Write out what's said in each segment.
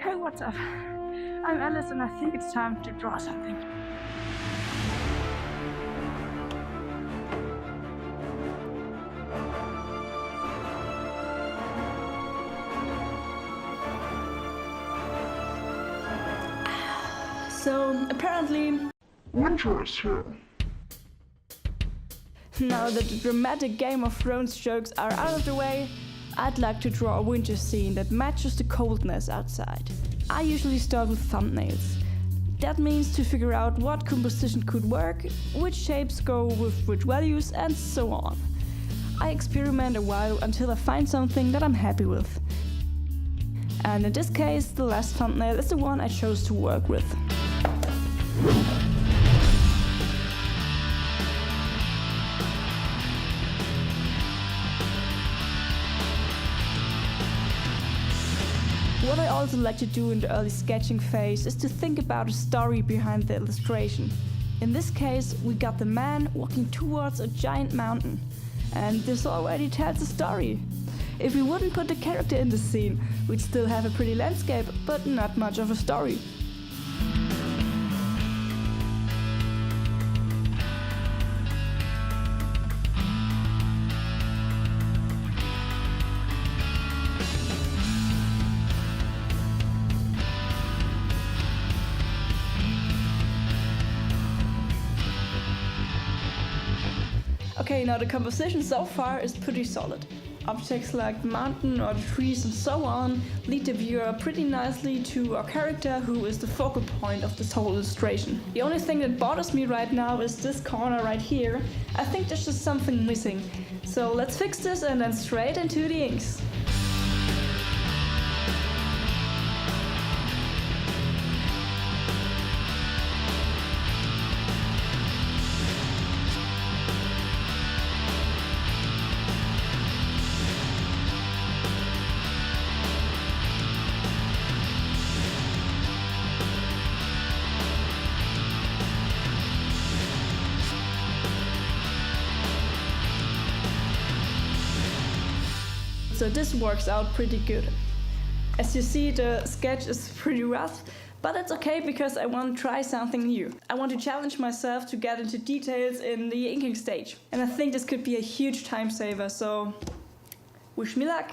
Hey, what's up? I'm Alice and I think it's time to draw something. So, apparently, winter is here. Now that the dramatic Game of Thrones jokes are out of the way, I'd like to draw a winter scene that matches the coldness outside. I usually start with thumbnails. That means to figure out what composition could work, which shapes go with which values, and so on. I experiment a while until I find something that I'm happy with. And in this case, the last thumbnail is the one I chose to work with. What I also like to do in the early sketching phase is to think about a story behind the illustration. In this case, we got the man walking towards a giant mountain. And this already tells a story. If we wouldn't put the character in the scene, we'd still have a pretty landscape, but not much of a story. Okay, now the composition so far is pretty solid. Objects like the mountain or the trees and so on lead the viewer pretty nicely to our character, who is the focal point of this whole illustration. The only thing that bothers me right now is this corner right here. I think there's just something missing. So let's fix this and then straight into the inks. So this works out pretty good. As you see, the sketch is pretty rough, but it's okay because I want to try something new. I want to challenge myself to get into details in the inking stage. And I think this could be a huge time saver, so wish me luck!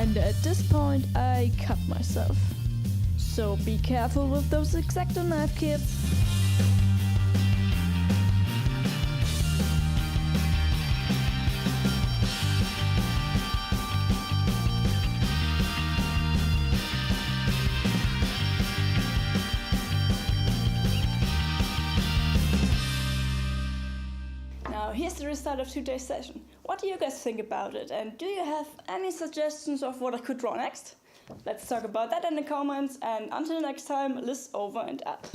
And at this point, I cut myself. So be careful with those X-Acto knife, kids. Now here's the result of today's session. What do you guys think about it? And do you have any suggestions of what I could draw next? Let's talk about that in the comments, and until next time, Liz over and out.